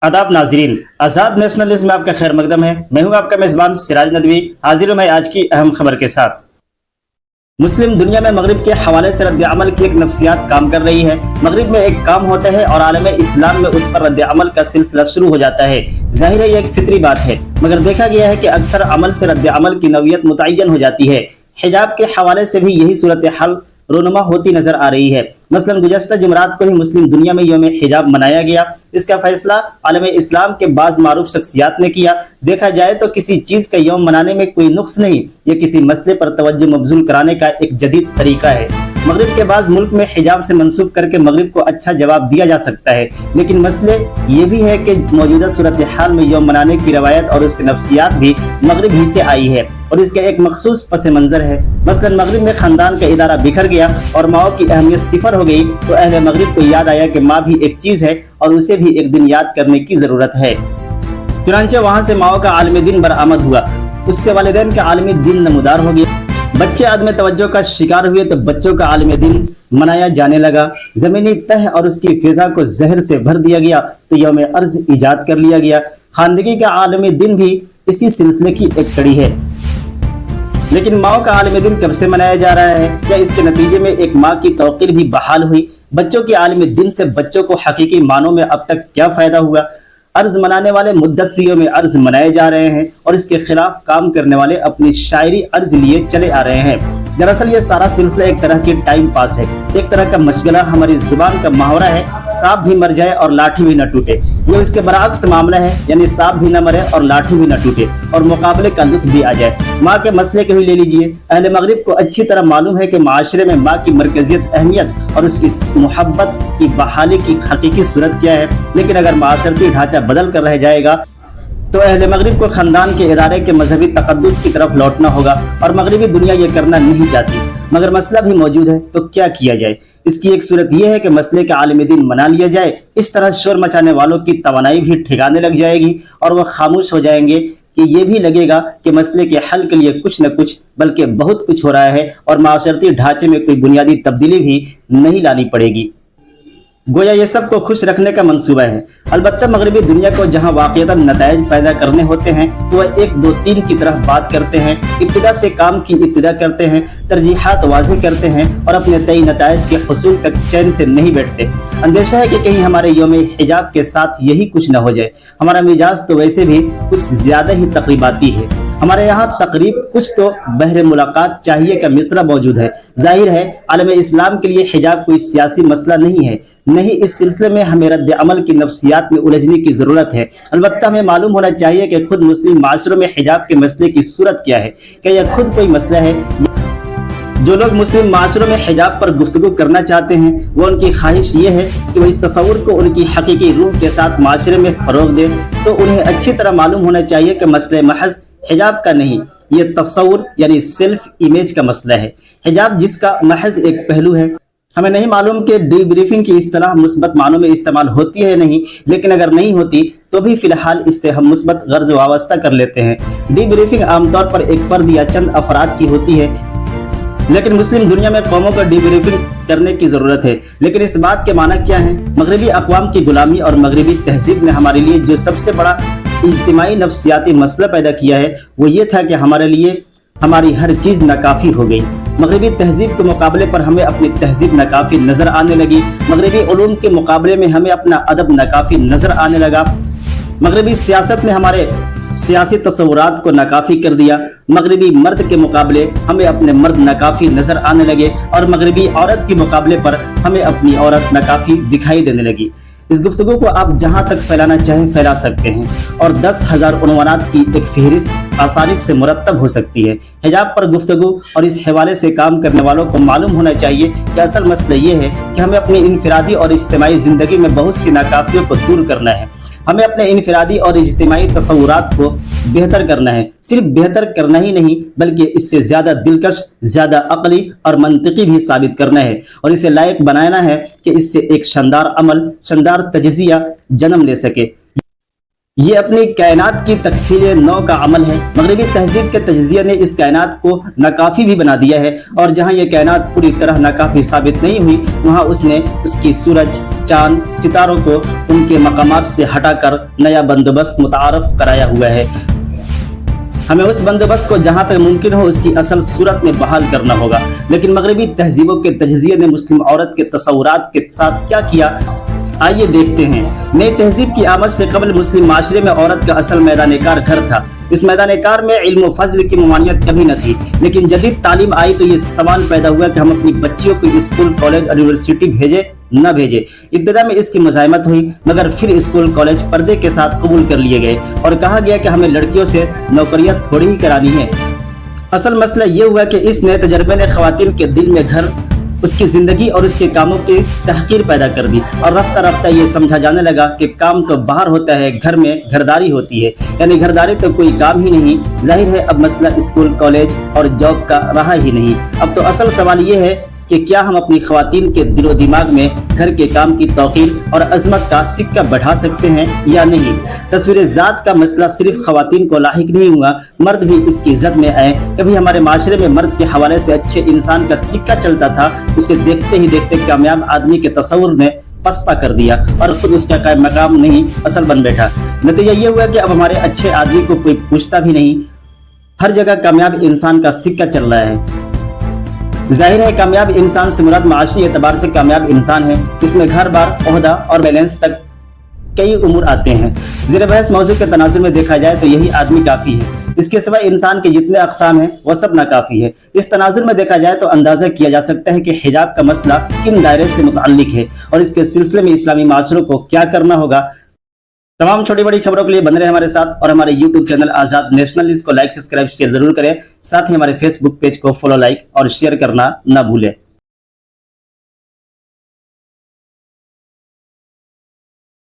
आदाब नाजरीन, आज़ाद नेशनलिज्म में आपका खैर मकदम है। मैं हूं आपका मेज़बान सिराज नदवी, हाजिर हूं मैं आज की अहम खबर के साथ। मुस्लिम दुनिया में मगरिब के हवाले से रद्द अमल की एक नफ्सियात काम कर रही है। मगरिब में एक काम होता है और आलम इस्लाम में उस पर रद्द अमल का सिलसिला शुरू हो जाता है। जाहिर है ये एक फितरी बात है, मगर देखा गया है कि अक्सर अमल से रद्द अमल की नौयत मुतय्यन हो जाती है। हिजाब के हवाले से भी यही सूरत हाल रोनुमा होती नजर आ रही है। मसलन गुज़श्ता जुमरात को ही मुस्लिम दुनिया में यौम हिजाब मनाया गया। इसका फैसला आलम इस्लाम के बाज़ मारूफ शख्सियात ने किया। देखा जाए तो किसी चीज़ का यौम मनाने में कोई नुक्स नहीं, ये किसी मसले पर तवज्जो मबजूल कराने का एक जदीद तरीका है। मगरिब के बाद मुल्क में हिजाब से मंसूब करके मगरिब को अच्छा जवाब दिया जा सकता है, लेकिन मसले ये भी है कि मौजूदा सूरत हाल में यौम मनाने की रवायत और उसकी नफ्सियात भी मगरिब ही से आई है और इसका एक मखसूस पस मंजर है। मसलन मगरिब में खानदान का इदारा बिखर गया और माओ की अहमियत सिफर हो गई, तो अहले मगरिब को याद आया कि माँ भी एक चीज है और उसे भी एक दिन याद करने की जरूरत है। चुनांचे वहां से माओ का आलमी दिन बरामद हुआ, उससे वालिदैन का आलमी दिन नमूदार हो गया। बच्चे आदम तवज्जो का शिकार हुए तो बच्चों का आलमी दिन मनाया जाने लगा। जमीनी तह और उसकी फिजा को जहर से भर दिया गया तो यौम अर्ज इजाद कर लिया गया। खानदगी का आलमी दिन भी इसी सिलसिले की एक कड़ी है। लेकिन माओ का आलमी दिन कब से मनाया जा रहा है? क्या इसके नतीजे में एक माँ की तौकीर भी बहाल हुई? बच्चों के आलमी दिन से बच्चों को हकीकी मानों में अब तक क्या फायदा हुआ? अर्ज मनाने वाले मुद्दत में अर्ज मनाए जा रहे हैं और इसके खिलाफ काम करने वाले अपनी शायरी अर्ज लिए चले आ रहे हैं। दरअसल ये सारा सिलसिला एक तरह की टाइम पास है, एक तरह का मशगला। हमारी जुबान का मुहावरा है, सांप भी मर जाए और लाठी भी न टूटे। ये इसके बरअक्स मामला है, यानी सांप भी न मरे और लाठी भी न टूटे और मुकाबले का लुत्फ भी आ जाए। माँ के मसले को ही ले लीजिए। अहले मगरिब को अच्छी तरह मालूम है कि माशरे में माँ की मरकजियत, अहमियत और उसकी मोहब्बत की बहाली की हकीकी सूरत क्या है। लेकिन अगर माशरती ढांचा बदल कर रह जाएगा तो अहले मगरिब को खानदान के इदारे के मजहबी तकद्दुस की तरफ लौटना होगा और मगरिबी दुनिया ये करना नहीं चाहती। मगर मसला भी मौजूद है, तो क्या किया जाए? इसकी एक सूरत यह है कि मसले का आलमी दिन मना लिया जाए। इस तरह शोर मचाने वालों की तवानाई भी ठिकाने लग जाएगी और वह खामोश हो जाएंगे कि ये भी लगेगा कि मसले के हल के लिए कुछ न कुछ बल्कि बहुत कुछ हो रहा है और माशरती ढांचे में कोई बुनियादी तब्दीली भी नहीं लानी पड़ेगी। गोया ये सब को खुश रखने का मंसूबा है। अलबत्ता मगरिबी दुनिया को जहाँ वाक़ियतन नताइज पैदा करने होते हैं तो वह 1, 2, 3 की तरह बात करते हैं, इब्तिदा से काम की इब्तिदा करते हैं, तरजीहात वाज़ेह करते हैं और अपने तय नताइज के हुसूल तक चैन से नहीं बैठते। अंदेशा है कि कहीं हमारे यौम हिजाब के साथ यही कुछ न हो जाए। हमारा मिजाज तो वैसे भी कुछ ज्यादा ही तकरीबाती है। हमारे यहाँ तकरीब कुछ तो बहरे मुलाकात चाहिए का मिसरा मौजूद है। जाहिर है आलम इस्लाम के लिए हिजाब कोई सियासी मसला नहीं है, नहीं इस सिलसिले में हमें रद्द अमल की नफ्सियात में उलझने की जरूरत है। अलबत्ता हमें मालूम होना चाहिए कि खुद मुस्लिम माशरों में हिजाब के मसले की सूरत क्या है। क्या यह खुद कोई मसला है? जो लोग मुस्लिम माशरों में हिजाब पर गुफ्तगू करना चाहते हैं वो उनकी ख्वाहिश ये है कि वह इस तस्वुर को उनकी हकीकी रूह के साथ माशरे में फरोग दे, तो उन्हें अच्छी तरह मालूम होना चाहिए कि मसले महज हिजाब का नहीं, ये तस्वुर यानी सेल्फ इमेज का मसला है। हिजाब जिसका महज एक पहलू है। हमें नहीं मालूम कि डीब्रीफिंग की इस्तिलाह मुस्बत मानों में इस्तेमाल होती है नहीं, लेकिन अगर नहीं होती तो भी फिलहाल इससे हम मुस्बत गर्ज वाबस्ता कर लेते हैं। डीब्रीफिंग आमतौर पर एक फर्द या चंद अफराद की होती है, लेकिन मुस्लिम दुनिया में कौमों को डीब्रीफिंग करने की जरूरत है। लेकिन इस बात के माना क्या है? मगरिबी अक़वाम की गुलामी और मगरिबी तहजीब ने हमारे लिए जो सबसे बड़ा इज्तिमाई नफ्सियाती मसला पैदा किया है वो ये था कि हमारे लिए हमारी हर चीज नाकाफी हो गई। मगरिबी तहजीब के मुकाबले पर हमें अपनी तहजीब नाकाफी नजर आने लगी। मगरिबी उलूम के मुकाबले में हमें अपना अदब नाकाफी नजर आने लगा। मगरिबी सियासत ने हमारे सियासी तस्वुरात को नाकाफी कर दिया। मगरिबी मर्द के मुकाबले हमें अपने मर्द नाकाफी नजर आने लगे और मगरिबी औरत के मुकाबले पर हमें अपनी औरत नाकाफी दिखाई देने लगी। इस गुफ्तगू को आप जहां तक फैलाना चाहें फैला सकते हैं और 10,000 उन्वानात की एक फहरिस्त आसानी से मुरतब हो सकती है। हिजाब पर गुफ्तगू और इस हवाले से काम करने वालों को मालूम होना चाहिए कि असल मसला ये है कि हमें अपनी इनफरादी और इज्तिमाई जिंदगी में बहुत सी नाकाफियों को दूर करना है। हमें अपने इनफरादी और इज्तिमाई तस्वुरात को बेहतर करना है। सिर्फ बेहतर करना ही नहीं बल्कि इससे ज्यादा दिलकश, ज्यादा अकली और मंतिकी भी साबित करना है और इसे लायक बनाना है कि इससे एक शानदार अमल, शानदार तजज़िया जन्म ले सके। یہ اپنی کائنات کی تکفیر نو کا عمل ہے۔ مغربی تہذیب کے تجزیہ نے اس کائنات کو ناکافی بھی بنا دیا ہے، اور جہاں یہ کائنات پوری طرح ناکافی ثابت نہیں ہوئی، وہاں اس نے اس کی سورج، چاند، ستاروں کو ان کے مقامات سے ہٹا کر نیا بندوبست متعارف کرایا ہوا ہے۔ ہمیں اس بندوبست کو جہاں تک ممکن ہو اس کی اصل صورت میں بحال کرنا ہوگا۔ لیکن مغربی تہذیبوں کے تجزیے نے مسلم عورت کے تصورات کے ساتھ کیا کیا، آئیے دیکھتے ہیں۔ نئی تہذیب کی آمد سے قبل مسلم معاشرے میں عورت کا اصل میدان کار گھر تھا۔ اس میدان کار میں علم و فضل کی ممانعت کبھی نہ تھی، لیکن جدید تعلیم آئی تو یہ سوال پیدا ہوا کہ ہم اپنی بچیوں کو اسکول، کالج اور یونیورسٹی بھیجے نہ بھیجے۔ ابتدا میں اس کی مزاحمت ہوئی، مگر پھر اسکول، کالج پردے کے ساتھ قبول کر لیے گئے اور کہا گیا کہ ہمیں لڑکیوں سے نوکریاں تھوڑی ہی کرانی ہے۔ اصل مسئلہ یہ ہوا کہ اس نئے تجربے نے خواتین کے دل میں گھر، اس کی زندگی اور اس کے کاموں کی تحقیر پیدا کر دی، اور رفتہ رفتہ یہ سمجھا جانے لگا کہ کام تو باہر ہوتا ہے، گھر میں گھرداری ہوتی ہے، یعنی گھرداری تو کوئی کام ہی نہیں۔ ظاہر ہے اب مسئلہ اسکول، کالج اور جاب کا رہا ہی نہیں۔ اب تو اصل سوال یہ ہے کہ کیا ہم اپنی خواتین کے دل و دماغ میں گھر کے کام کی توقیر اور عظمت کا سکہ بڑھا سکتے ہیں یا نہیں۔ تصویر ذات کا مسئلہ صرف خواتین کو لاحق نہیں ہوا، مرد بھی اس کی زد میں آئے۔ کبھی ہمارے معاشرے میں مرد کے حوالے سے اچھے انسان کا سکہ چلتا تھا، اسے دیکھتے ہی دیکھتے کامیاب آدمی کے تصور نے پسپا کر دیا اور خود اس کا قائم مقام نہیں اصل بن بیٹھا۔ نتیجہ یہ ہوا کہ اب ہمارے اچھے آدمی کو کوئی پوچھتا بھی نہیں، ہر جگہ کامیاب انسان کا سکہ چل رہا ہے۔ ظاہر ہے کامیاب انسان سے مراد معاشی اعتبار سے کامیاب انسان ہے، جس میں گھر بار، عہدہ اور بیلنس تک کئی امور آتے ہیں۔ زیر بحث موضوع کے تناظر میں دیکھا جائے تو یہی آدمی کافی ہے، اس کے سوا انسان کے جتنے اقسام ہیں وہ سب ناکافی ہے۔ اس تناظر میں دیکھا جائے تو اندازہ کیا جا سکتا ہے کہ حجاب کا مسئلہ کن دائرے سے متعلق ہے اور اس کے سلسلے میں اسلامی معاشروں کو کیا کرنا ہوگا۔ تمام چھوٹی بڑی خبروں کے لیے بنے رہے ہمارے ساتھ، اور ہمارے یوٹیوب چینل آزاد نیشنل اس کو لائک، سبسکرائب، شیئر ضرور کریں۔ ساتھ ہی ہمارے فیس بک پیج کو فالو، لائک اور شیئر کرنا نہ بھولیں۔